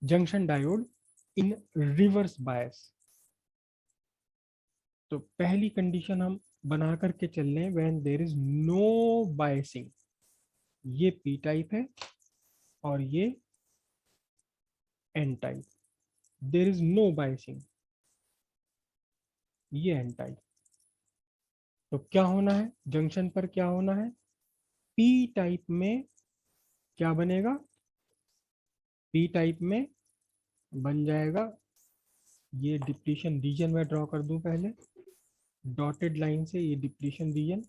Junction diode in reverse bias. तो पहली condition हम बना करके चल रहे हैं, when there is no biasing. ये पी टाइप है और ये N type. There is no biasing, ये एन टाइप। तो क्या होना है जंक्शन पर, क्या होना है, पी टाइप में क्या बनेगा, पी टाइप में बन जाएगा, ये डिप्लीशन रीजन मैं ड्रॉ कर दूं पहले डॉटेड लाइन से, ये डिप्लीशन रीजन।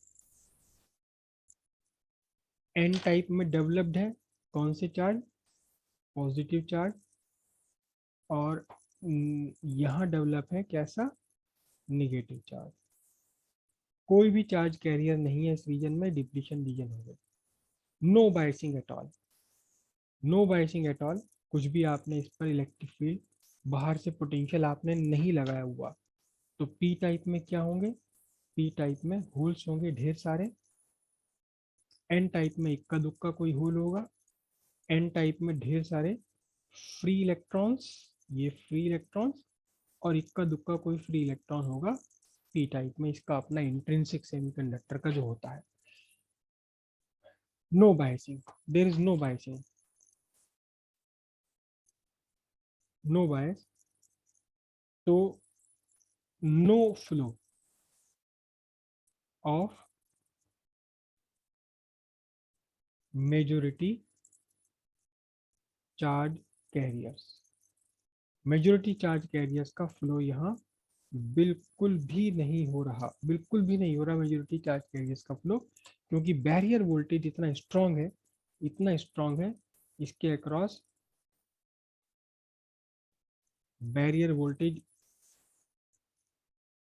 एन टाइप में डेवलप्ड है कौन से चार्ज, पॉजिटिव चार्ज। और यहाँ डेवलप है कैसा, निगेटिव चार्ज। कोई भी चार्ज कैरियर नहीं है इस रीजन में, डिप्लीशन रीजन हो गया। No biasing at all, no biasing at all. कुछ भी आपने इस पर इलेक्ट्रिक फील्ड, बाहर से पोटेंशियल आपने नहीं लगाया हुआ। तो पी टाइप में क्या होंगे, पी टाइप में होल्स होंगे ढेर सारे। एन टाइप में इक्का दुक्का कोई होल होगा। एन टाइप में ढेर सारे फ्री इलेक्ट्रॉन्स, ये फ्री इलेक्ट्रॉन्स। और इक्का दुक्का कोई फ्री इलेक्ट्रॉन होगा पी टाइप में, इसका अपना इंट्रिंसिक सेमीकंडक्टर का जो होता है। No biasing, there is no biasing, no bias. तो no flow of majority charge carriers. Majority charge carriers का फ्लो यहाँ बिल्कुल भी नहीं हो रहा, बिल्कुल भी नहीं हो रहा मेजॉरिटी चार्ज कैरियर्स का फ्लो, क्योंकि बैरियर वोल्टेज इतना स्ट्रांग है, इतना स्ट्रांग है, इसके अक्रॉस बैरियर वोल्टेज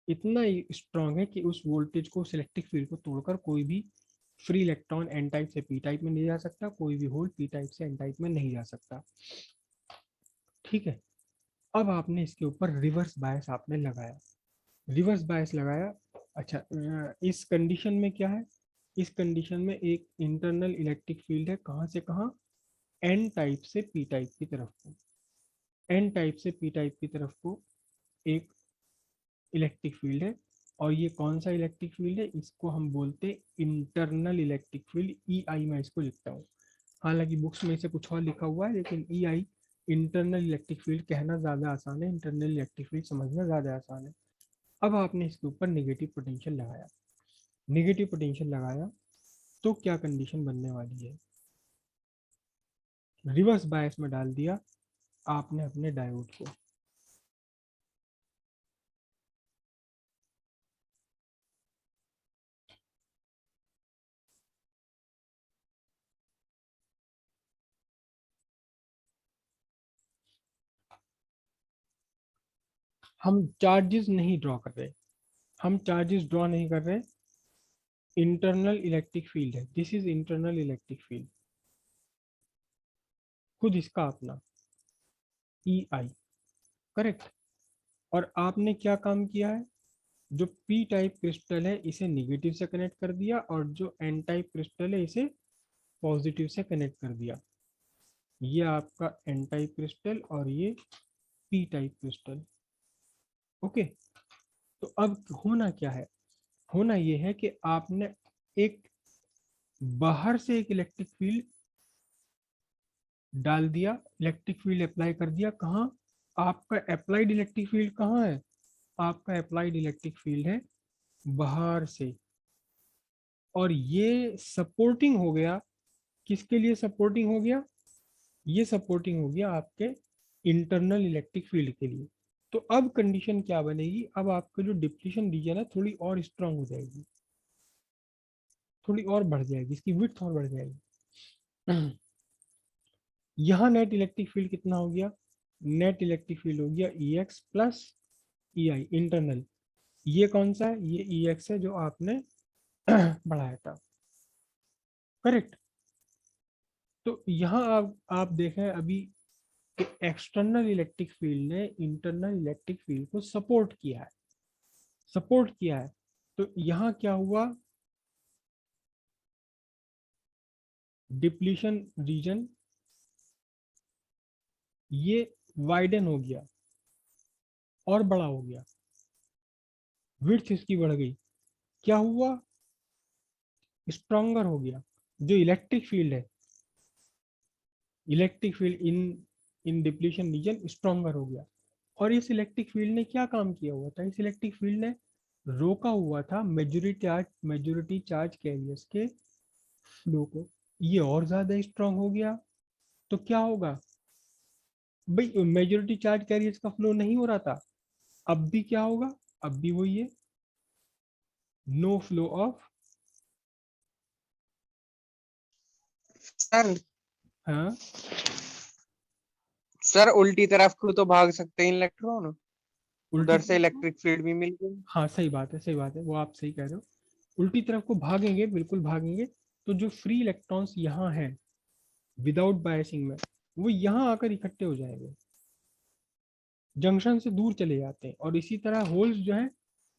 इतना स्ट्रांग है कि उस वोल्टेज को, सिलेक्टिक फील्ड को तोड़कर कोई भी फ्री इलेक्ट्रॉन एन टाइप से पी टाइप में नहीं जा सकता, कोई भी होल पी टाइप से एन टाइप में नहीं जा सकता। ठीक है, अब आपने इसके ऊपर रिवर्स बायस आपने लगाया, रिवर्स बायस लगाया। अच्छा, इस कंडीशन में क्या है, इस कंडीशन में एक इंटरनल इलेक्ट्रिक फील्ड है, कहाँ से कहाँ, एन टाइप से पी टाइप की तरफ को, एन टाइप से पी टाइप की तरफ को एक इलेक्ट्रिक फील्ड है। और ये कौन सा इलेक्ट्रिक फील्ड है, इसको हम बोलते हैं इंटरनल इलेक्ट्रिक फील्ड, ई आई मैं इसको लिखता हूँ। हालांकि बुक्स में इसे कुछ और लिखा हुआ है, लेकिन ई आई, इंटरनल इलेक्ट्रिक फील्ड कहना ज़्यादा आसान है, इंटरनल इलेक्ट्रिक फील्ड समझना ज़्यादा आसान है। अब आपने इसके ऊपर नेगेटिव पोटेंशियल लगाया, नेगेटिव पोटेंशियल लगाया, तो क्या कंडीशन बनने वाली है, रिवर्स बायस में डाल दिया आपने अपने डायोड को। हम चार्जेस नहीं ड्रॉ कर रहे, हम चार्जेस ड्रॉ नहीं कर रहे, इंटरनल इलेक्ट्रिक फील्ड है, this is internal electric field, खुद इसका अपना ई आई, करेक्ट। और आपने क्या काम किया है, जो पी टाइप क्रिस्टल है इसे निगेटिव से कनेक्ट कर दिया, और जो एन टाइप क्रिस्टल है इसे पॉजिटिव से कनेक्ट कर दिया। ये आपका एन टाइप क्रिस्टल और ये पी टाइप क्रिस्टल। ओके, तो अब होना क्या है, होना ये है कि आपने एक बाहर से एक इलेक्ट्रिक फील्ड डाल दिया, इलेक्ट्रिक फील्ड अप्लाई कर दिया, कहाँ, आपका अप्लाइड इलेक्ट्रिक फील्ड कहाँ है, आपका अप्लाइड इलेक्ट्रिक फील्ड है बाहर से। और ये सपोर्टिंग हो गया, किसके लिए सपोर्टिंग हो गया, ये सपोर्टिंग हो गया आपके इंटरनल इलेक्ट्रिक फील्ड के लिए। तो अब कंडीशन क्या बनेगी, अब आपका जो डिप्लीशन रीजन है थोड़ी और स्ट्रांग हो जाएगी, थोड़ी और बढ़ जाएगी, इसकी विड्थ और बढ़ जाएगी। यहाँ नेट इलेक्ट्रिक फील्ड कितना हो गया, नेट इलेक्ट्रिक फील्ड हो गया ई एक्स प्लस ई आई इंटरनल। ये कौन सा है, ये ई एक्स है जो आपने बढ़ाया था, करेक्ट। तो यहाँ आप देखें अभी कि एक्सटर्नल इलेक्ट्रिक फील्ड ने इंटरनल इलेक्ट्रिक फील्ड को सपोर्ट किया है, सपोर्ट किया है। तो यहाँ क्या हुआ, डिप्लीशन रीजन ये वाइडन हो गया और बड़ा हो गया, विड्थ इसकी बढ़ गई, क्या हुआ, स्ट्रॉन्गर हो गया। जो इलेक्ट्रिक फील्ड है, इलेक्ट्रिक फील्ड इन इन डिप्लीशन रीजन स्ट्रॉन्गर हो गया। और इस इलेक्ट्रिक फील्ड ने क्या काम किया हुआ था, इस इलेक्ट्रिक फील्ड ने रोका हुआ था मेजोरिटी चार्ज कैरियर्स के फ्लो को। ये और ज्यादा स्ट्रांग हो गया तो क्या होगा भाई, मेजोरिटी चार्ज कैरियर्स का फ्लो नहीं हो रहा था, अब भी क्या होगा, अब भी वही है, नो फ्लो ऑफ, सर हाँ सर उल्टी तरफ को तो भाग सकते हैं इलेक्ट्रॉन, उल्टी उधर से तरफ को, इलेक्ट्रिक फील्ड भी मिल गई। हाँ सही बात है, सही बात है, वो आप सही कह रहे हो, उल्टी तरफ को भागेंगे, बिल्कुल भागेंगे। तो जो फ्री इलेक्ट्रॉन्स यहाँ हैं विदाउट बायसिंग में, वो यहाँ आकर इकट्ठे हो जाएंगे, जंक्शन से दूर चले जाते हैं, और इसी तरह होल्स जो है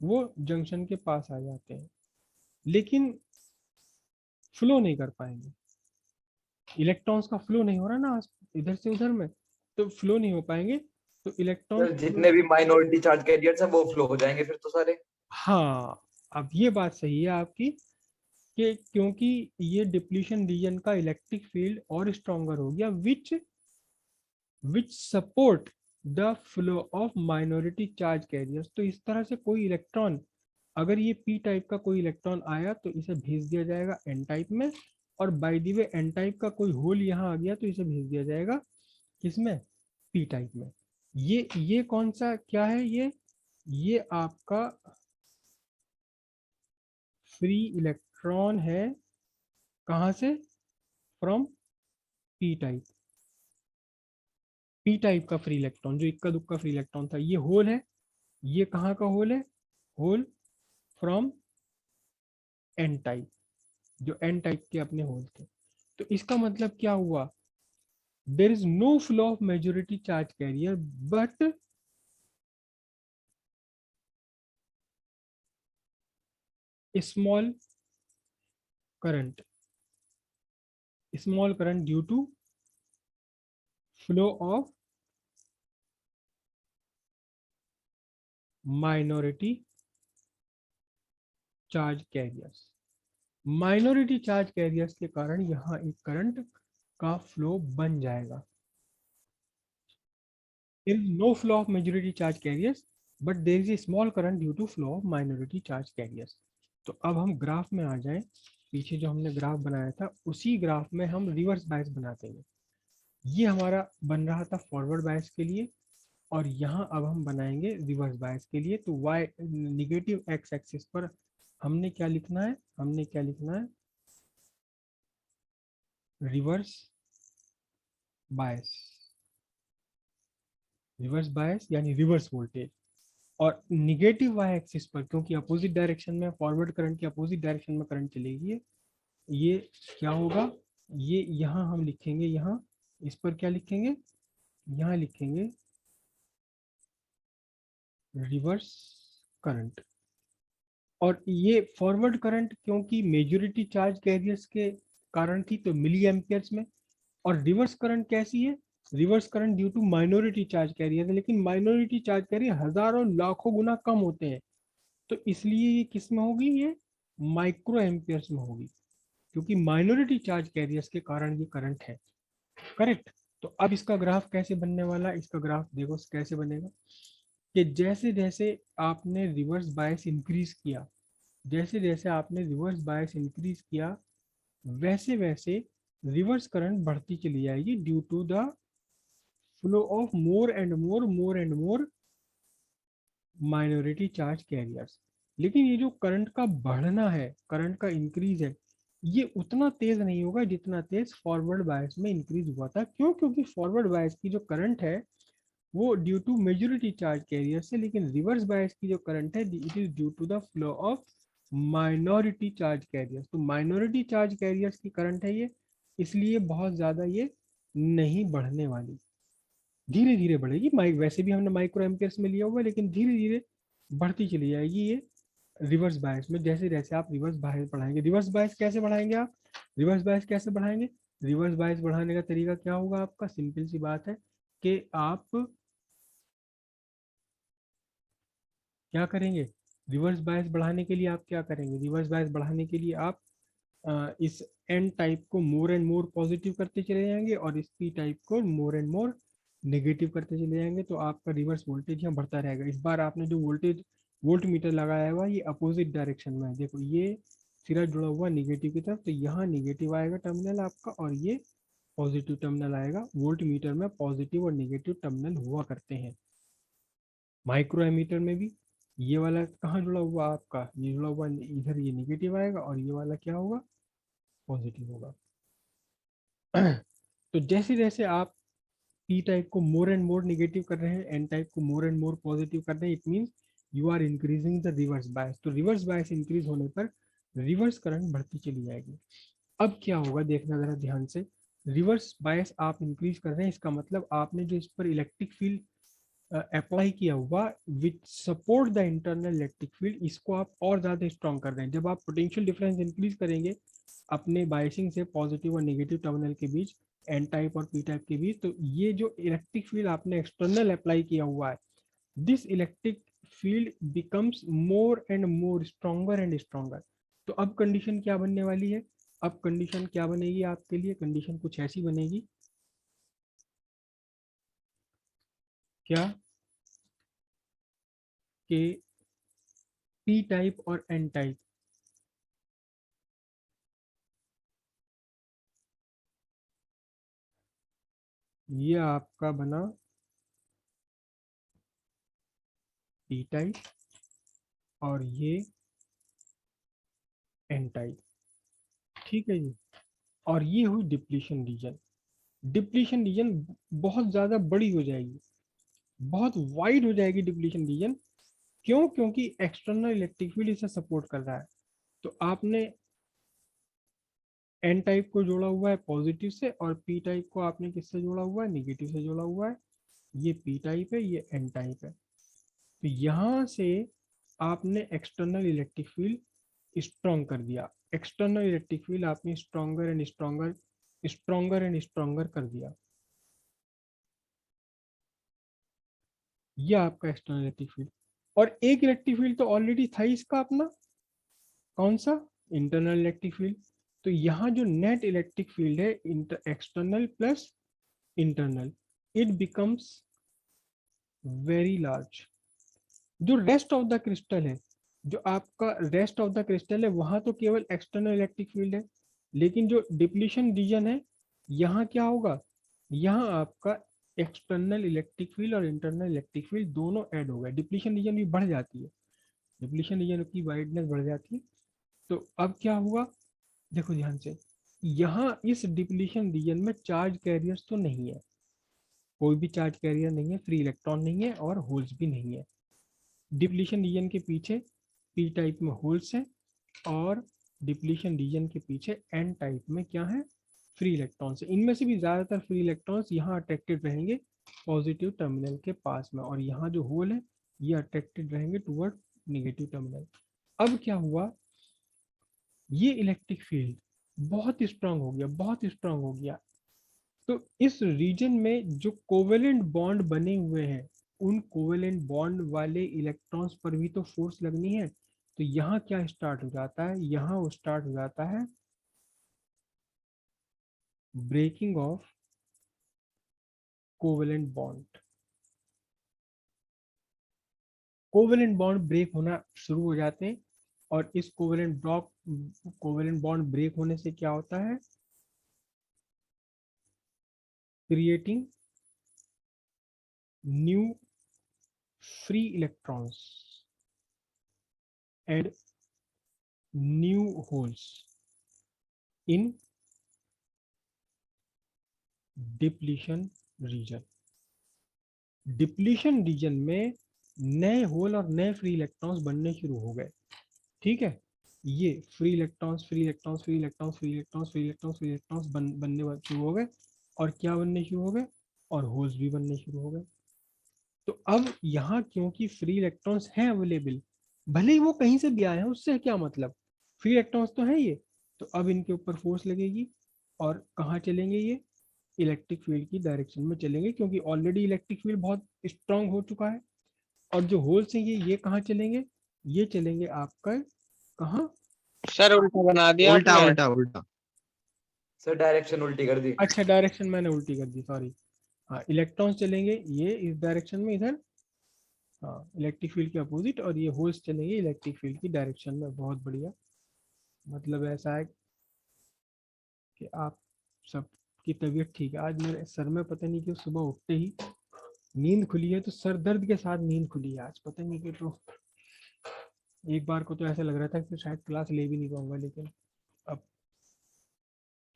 वो जंक्शन के पास आ जाते हैं, लेकिन फ्लो नहीं कर पाएंगे। इलेक्ट्रॉन्स का फ्लो नहीं हो रहा ना इधर से उधर में, तो फ्लो नहीं हो पाएंगे। तो इलेक्ट्रॉन, सर जितने भी माइनॉरिटी चार्ज कैरियर्स हैं वो फ्लो हो जाएंगे फिर तो सारे। हाँ अब ये बात सही है आपकी, कि क्योंकि ये डिप्लीशन रीजन का इलेक्ट्रिक फील्ड और स्ट्रॉन्गर हो गया, विच support the flow of minority charge carriers. तो इस तरह से कोई इलेक्ट्रॉन, अगर ये पी टाइप का कोई इलेक्ट्रॉन आया तो इसे भेज दिया जाएगा एन टाइप में, और by the way N type का कोई होल यहाँ आ गया तो इसे भेज दिया जाएगा किसमें, पी टाइप में। ये कौन सा क्या है, ये आपका फ्री इलेक्ट्रॉन है, कहाँ से, from P type, P type का फ्री इलेक्ट्रॉन, जो इक्का दुक्का फ्री इलेक्ट्रॉन था। ये होल है, ये कहाँ का होल है, होल फ्रॉम एन टाइप, जो एन टाइप के अपने होल थे। तो इसका मतलब क्या हुआ, there is no flow of majority charge carrier but small current, small current due to flow of minority charge carriers. Minority charge carriers के कारण यहाँ एक करंट का फ्लो बन जाएगा। There is no flow of majority charge carriers, but there is a small current due to flow of minority charge carriers. तो अब हम ग्राफ में आ जाएं, पीछे जो हमने ग्राफ बनाया था उसी ग्राफ में हम रिवर्स बायस बनाते हैं। ये हमारा बन रहा था फॉरवर्ड बायस के लिए, और यहाँ अब हम बनाएंगे रिवर्स बायस के लिए। तो y निगेटिव एक्स एक्सिस पर हमने क्या लिखना है, हमने क्या लिखना है, रिवर्स बायस, रिवर्स बायस यानी रिवर्स वोल्टेज। और निगेटिव वाई एक्सिस पर, क्योंकि अपोजिट डायरेक्शन में, फॉरवर्ड करंट की अपोजिट डायरेक्शन में करंट चलेगी, ये क्या होगा, ये यहाँ हम लिखेंगे, यहाँ इस पर क्या लिखेंगे, यहाँ लिखेंगे रिवर्स करंट। और ये फॉरवर्ड करंट क्योंकि मेजोरिटी चार्ज कैरियर्स के कारण थी तो मिली एम्पियर्स में, और रिवर्स करंट कैसी है, reverse current due to minority charge carrier है, लेकिन माइनॉरिटी चार्ज कैरियर हजारों लाखों गुना कम होते हैं, तो इसलिए ये किस में होगी, ये माइक्रो एम्पियर्स में होगी, क्योंकि माइनॉरिटी चार्ज कैरियर्स के कारण ये करंट है, करेक्ट। तो अब इसका ग्राफ कैसे बनने वाला है, इसका ग्राफ देखो कैसे बनेगा, कि जैसे जैसे आपने रिवर्स बायस इंक्रीज किया, जैसे जैसे आपने रिवर्स बायस इंक्रीज किया, वैसे वैसे रिवर्स करंट बढ़ती चली जाएगी due to the flow of more and more minority charge carriers. लेकिन ये जो करंट का बढ़ना है, करंट का इंक्रीज है, ये उतना तेज नहीं होगा जितना तेज फॉरवर्ड बायस में इंक्रीज हुआ था। क्यों, क्योंकि फॉरवर्ड बायस की जो करंट है वो due to majority charge carrier से, लेकिन रिवर्स बायस की जो करंट है it is due to the flow of minority charge carriers. तो माइनॉरिटी चार्ज कैरियर्स की करंट है ये, इसलिए बहुत ज्यादा ये नहीं बढ़ने वाली, धीरे धीरे बढ़ेगी। माइक वैसे भी हमने माइक्रो एम्पियर्स में लिया हुआ है, लेकिन धीरे धीरे बढ़ती चली जाएगी ये रिवर्स बायस में, जैसे जैसे आप रिवर्स बायस बढ़ाएंगे। रिवर्स बायस कैसे बढ़ाएंगे आप, रिवर्स बायस कैसे बढ़ाएंगे, रिवर्स बायस बढ़ाने का तरीका क्या होगा आपका, सिंपल सी बात है, कि आप क्या करेंगे, रिवर्स बायस बढ़ाने के लिए आप क्या करेंगे, रिवर्स बायस बढ़ाने के लिए आप इस एन टाइप को मोर एंड मोर पॉजिटिव करते चले जाएंगे और इस पी टाइप को मोर एंड मोर नेगेटिव करते चले जाएंगे, तो आपका रिवर्स वोल्टेज यहाँ बढ़ता रहेगा। इस बार आपने जो वोल्टेज वोल्ट मीटर लगाया हुआ ये अपोजिट डायरेक्शन में है, देखो ये सिरा जुड़ा हुआ निगेटिव की तरफ, तो यहाँ निगेटिव आएगा टर्मिनल आपका और ये पॉजिटिव टर्मिनल आएगा। वोल्ट मीटर में पॉजिटिव और निगेटिव टर्मिनल हुआ करते हैं। माइक्रो एमीटर में भी ये वाला कहाँ जुड़ा हुआ आपका, ये जुड़ा हुआ इधर, ये निगेटिव आएगा और ये वाला क्या होगा, पॉजिटिव होगा। तो जैसे जैसे आप पी टाइप को मोर एंड मोर निगेटिव कर रहे हैं, एन टाइप को मोर एंड मोर पॉजिटिव कर रहे हैं, it means you are increasing the reverse bias. तो रिवर्स बायस इंक्रीज होने पर रिवर्स करंट बढ़ती चली जाएगी। अब क्या होगा देखना जरा ध्यान से, रिवर्स बायस आप इंक्रीज कर रहे हैं, इसका मतलब आपने जो इस पर इलेक्ट्रिक फील्ड अप्लाई किया हुआ विच support the internal electric field, इसको आप और ज्यादा स्ट्रॉन्ग कर रहे हैं। जब आप पोटेंशियल डिफरेंस इंक्रीज करेंगे अपने बायसिंग से पॉजिटिव और नेगेटिव टर्मिनल के बीच, एन टाइप और पी टाइप के बीच, तो ये जो इलेक्ट्रिक फील्ड आपने एक्सटर्नल अप्लाई किया हुआ है, this electric field becomes more and more stronger and stronger. तो अब कंडीशन क्या बनने वाली है, अब कंडीशन क्या बनेगी आपके लिए, कंडीशन कुछ ऐसी बनेगी, क्या कि पी टाइप और एन टाइप ये आपका बना पी टाइप और ये एन टाइप, ठीक है जी। और ये हुई डिप्लीशन रीजन। डिप्लीशन रीजन बहुत ज्यादा बड़ी हो जाएगी, बहुत वाइड हो जाएगी डिप्लीशन रीजन। क्यों, क्योंकि एक्सटर्नल इलेक्ट्रिक फील्ड इसे सपोर्ट कर रहा है। तो आपने एन टाइप को जोड़ा हुआ है पॉजिटिव से और पी टाइप को आपने किससे जोड़ा हुआ है, निगेटिव से जोड़ा हुआ है। ये पी टाइप है, ये एन टाइप है। तो यहाँ से आपने एक्सटर्नल इलेक्ट्रिक फील्ड स्ट्रॉन्ग कर दिया, एक्सटर्नल इलेक्ट्रिक फील्ड आपने stronger and stronger, stronger and stronger कर दिया। ये आपका एक्सटर्नल इलेक्ट्रिक फील्ड। और एक इलेक्ट्रिक फील्ड तो ऑलरेडी था इसका अपना, कौन सा, इंटरनल इलेक्ट्रिक फील्ड। तो यहाँ जो नेट इलेक्ट्रिक फील्ड है external plus internal, it becomes very large. जो रेस्ट ऑफ द क्रिस्टल है, जो आपका रेस्ट ऑफ द क्रिस्टल है, वहां तो केवल एक्सटर्नल इलेक्ट्रिक फील्ड है, लेकिन जो डिप्लीशन रीजन है यहाँ क्या होगा, यहाँ आपका एक्सटर्नल इलेक्ट्रिक फील्ड और इंटरनल इलेक्ट्रिक फील्ड दोनों ऐड हो गए, डिप्लीशन रीजन भी बढ़ जाती है, डिप्लीशन रीजन की वाइडनेस बढ़ जाती है। तो अब क्या हुआ, देखो ध्यान से, यहाँ इस डिप्लीशन रीजन में चार्ज कैरियर्स तो नहीं है, कोई भी चार्ज कैरियर नहीं है, फ्री इलेक्ट्रॉन नहीं है और होल्स भी नहीं है। डिप्लीशन रीजन के पीछे पी टाइप में होल्स है और डिप्लीशन रीजन के पीछे एन टाइप में क्या है, फ्री इलेक्ट्रॉन्स है। इनमें से भी ज्यादातर फ्री इलेक्ट्रॉन्स यहाँ अट्रैक्टेड रहेंगे पॉजिटिव टर्मिनल के पास में, और यहाँ जो होल है ये अट्रैक्टेड रहेंगे टुवर्ड नेगेटिव टर्मिनल। अब क्या हुआ, ये इलेक्ट्रिक फील्ड बहुत स्ट्रांग हो गया, बहुत स्ट्रांग हो गया। तो इस रीजन में जो कोवेलेंट बॉन्ड बने हुए हैं, उन कोवेलेंट बॉन्ड वाले इलेक्ट्रॉन्स पर भी तो फोर्स लगनी है। तो यहाँ क्या स्टार्ट हो जाता है, यहाँ वो स्टार्ट हो जाता है breaking of covalent bond. Covalent bond break होना शुरू हो जाते हैं और इस कोवेलेंट बॉन्ड ब्रेक होने से क्या होता है, creating new free electrons and new holes in depletion region. Depletion region में नए होल और नए फ्री इलेक्ट्रॉन्स बनने शुरू हो गए, ठीक है। ये free electrons, free electrons, free electrons, free electrons, free electrons, free electrons बनने शुरू हो गए, और क्या बनने शुरू हो गए, और होल्स भी बनने शुरू हो गए। तो अब यहाँ क्योंकि फ्री इलेक्ट्रॉन्स हैं अवेलेबल, भले ही वो कहीं से भी आए हैं, उससे क्या मतलब, फ्री इलेक्ट्रॉन्स तो है ये, तो अब इनके ऊपर फोर्स लगेगी और कहाँ चलेंगे ये, इलेक्ट्रिक फील्ड की डायरेक्शन में चलेंगे, क्योंकि ऑलरेडी इलेक्ट्रिक फील्ड बहुत स्ट्रांग हो चुका है। और जो होल्स हैं ये कहाँ चलेंगे, ये चलेंगे आपका कहाँ, सर उल्टा बना दिया उल्टा आपने। उल्टा उल्टा। सर डायरेक्शन उल्टी कर दी। अच्छा डायरेक्शन मैंने उल्टी कर दी, सॉरी। हाँ इलेक्ट्रॉन्स चलेंगे ये इस डायरेक्शन में इधर, हाँ इलेक्ट्रिक फील्ड के अपोजिट, और ये होल्स चलेंगे इलेक्ट्रिक फील्ड की डायरेक्शन में। बहुत बढ़िया। मतलब ऐसा है कि आप सबकी तबीयत ठीक है। आज मेरे सर में पता नहीं क्यों सुबह उठते ही नींद खुली है, तो सर दर्द के साथ नींद खुली है आज, पता नहीं क्यों। तो एक बार को तो ऐसा लग रहा था कि शायद क्लास ले भी नहीं पाऊंगा, लेकिन अब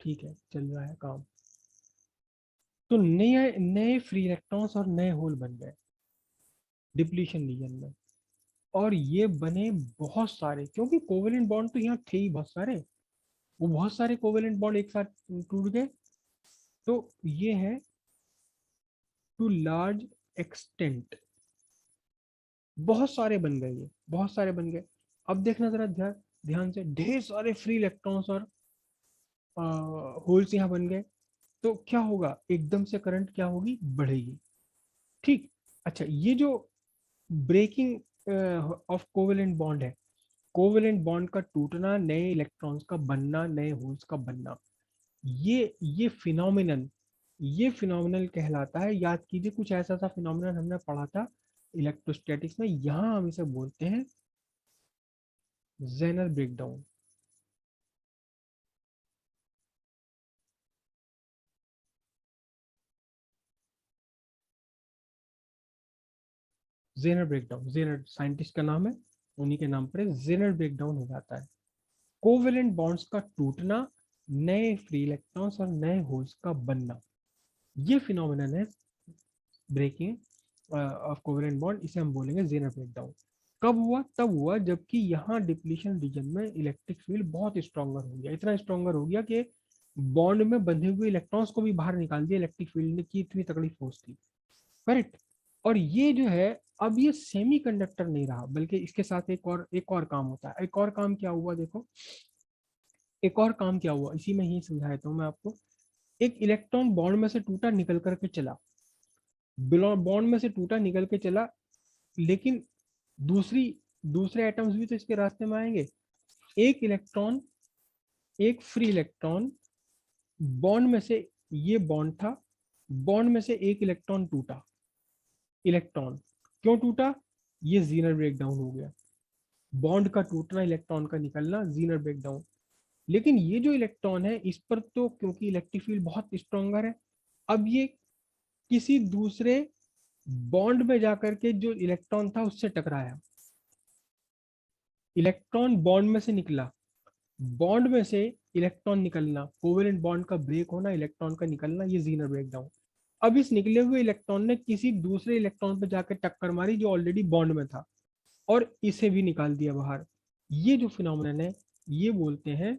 ठीक है, चल रहा है काम। तो नए नए फ्री इलेक्ट्रॉन्स और नए होल बन गए डिप्लीशन रीजन में, और ये बने बहुत सारे, क्योंकि कोवेलेंट बॉन्ड तो यहाँ थे ही बहुत सारे, वो बहुत सारे कोवेलेंट बॉन्ड एक साथ टूट गए। तो ये है टू लार्ज एक्सटेंट, बहुत सारे बन गए, ये बहुत सारे बन गए। अब देखना जरा ध्यान ध्यान से, ढेर सारे फ्री इलेक्ट्रॉन्स और होल्स यहाँ बन गए, तो क्या होगा, एकदम से करंट क्या होगी, बढ़ेगी। ठीक। अच्छा ये जो ब्रेकिंग ऑफ कोवेलेंट बॉन्ड है, कोवेलेंट बॉन्ड का टूटना, नए इलेक्ट्रॉन्स का बनना, नए होल्स का बनना, ये फिनोमिनन, ये फिनोमिनल कहलाता है। याद कीजिए कुछ ऐसा सा फिनोमिनन हमने पढ़ा था इलेक्ट्रोस्टैटिक्स में, यहाँ हम इसे बोलते हैं Zener breakdown. Zener breakdown, Zener scientist का नाम है, उन्हीं के नाम पर जेनर ब्रेकडाउन हो जाता है। कोवेलेंट बॉन्ड्स का टूटना, नए फ्री इलेक्ट्रॉन्स और नए होल्स का बनना, ये फिनोमिनन है ब्रेकिंग ऑफ कोवेलेंट बॉन्ड, इसे हम बोलेंगे जेनर ब्रेकडाउन। कब हुआ, तब हुआ जबकि यहाँ डिप्लीशन रीजन में इलेक्ट्रिक फील्ड बहुत स्ट्रॉन्गर हो गया, इतना स्ट्रॉन्गर हो गया कि बॉन्ड में बंधे हुए इलेक्ट्रॉन्स को भी बाहर निकाल दिया इलेक्ट्रिक फील्ड ने, की इतनी तगड़ी फोर्स थी। करेक्ट। और ये जो है अब ये सेमीकंडक्टर नहीं रहा, बल्कि इसके साथ एक और काम होता है। एक और काम क्या हुआ, देखो एक और काम क्या हुआ, इसी में ही समझाता हूँ मैं आपको। एक इलेक्ट्रॉन बॉन्ड में से टूटा, निकल करके चला, बॉन्ड में से टूटा निकल के चला, लेकिन दूसरे एटम्स भी तो इसके रास्ते में आएंगे। एक इलेक्ट्रॉन, एक फ्री इलेक्ट्रॉन बॉन्ड में से, ये बॉन्ड था, बॉन्ड में से एक इलेक्ट्रॉन टूटा, इलेक्ट्रॉन क्यों टूटा, ये जीनर ब्रेकडाउन हो गया। बॉन्ड का टूटना, इलेक्ट्रॉन का निकलना, जीनर ब्रेकडाउन। लेकिन ये जो इलेक्ट्रॉन है इस पर तो क्योंकि इलेक्ट्रिक फील्ड बहुत स्ट्रॉन्गर है, अब ये किसी दूसरे बॉन्ड में जाकर के जो इलेक्ट्रॉन था उससे टकराया, इलेक्ट्रॉन बॉन्ड में से निकला, बॉन्ड में से इलेक्ट्रॉन निकलना, कोवेलेंट बॉन्ड का ब्रेक होना, इलेक्ट्रॉन का निकलना, ये जीनर ब्रेकडाउन। अब इस निकले हुए इलेक्ट्रॉन ने किसी दूसरे इलेक्ट्रॉन पर जाकर टक्कर मारी जो ऑलरेडी बॉन्ड में था, और इसे भी निकाल दिया बाहर। ये जो फिनोमेनन है ये बोलते हैं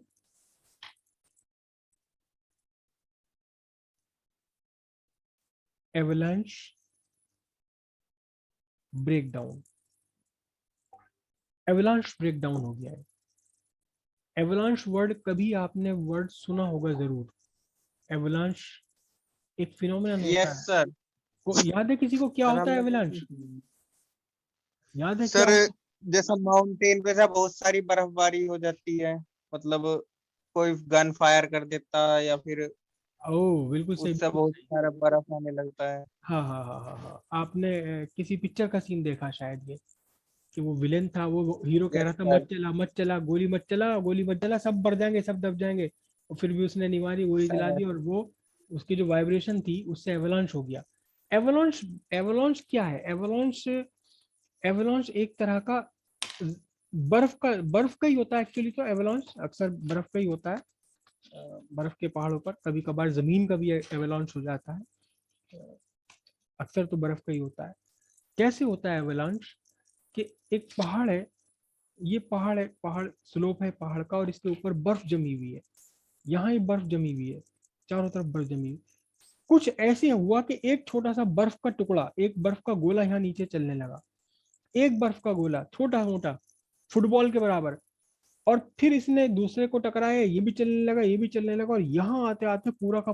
एवलांच ब्रेकडाउन। एवलांच ब्रेकडाउन हो गया है। एवलांच वर्ड कभी आपने वर्ड सुना होगा जरूर। एवलांच एक फिनोमेनन होता यस है, सर। को याद है किसी को क्या सर होता है हमने एवलांच, याद है क्या सर होता जैसा माउंटेन पे से बहुत सारी बर्फबारी हो जाती है, मतलब कोई गन फायर कर देता है या फिर है? ओह बिल्कुल सही, उससे बिल्कुल बहुत सही। सारा बर्फ आने लगता है। हाँ हाँ हाँ हाँ हाँ, आपने किसी पिक्चर का सीन देखा शायद ये, कि वो विलेन था, वो हीरो कह यस रहा था सर। मत चला मत चला, गोली मत चला, गोली मत चला, सब मर जाएंगे, सब दब जाएंगे, और फिर भी उसने नहीं मारी, गोली चला दी, और वो उसकी जो वाइब्रेशन थी उससे एवलांच हो गया। एवलांच, एवलांच क्या है, एवलांच, एवलांच एक तरह का बर्फ का ही होता है एक्चुअली। तो एवलांच अक्सर बर्फ का ही होता है, बर्फ के पहाड़ों पर, कभी कभार जमीन का भी एवलांच हो जाता है, अक्सर तो बर्फ का ही होता है। कैसे होता है एवलांच, कि एक पहाड़ है, ये पहाड़ है, पहाड़ स्लोप है पहाड़ का, और इसके ऊपर बर्फ जमी हुई है, यहाँ ही बर्फ जमी हुई है, चारों तरफ बर्फ जमी हुई। कुछ ऐसे हुआ कि एक छोटा सा बर्फ का टुकड़ा, एक बर्फ का गोला यहाँ नीचे चलने लगा, एक बर्फ का गोला छोटा मोटा, फुटबॉल के बराबर, और फिर इसने दूसरे को टकराया, ये भी चलने लगा, ये भी चलने लगा, और यहाँ आते आते पूरा का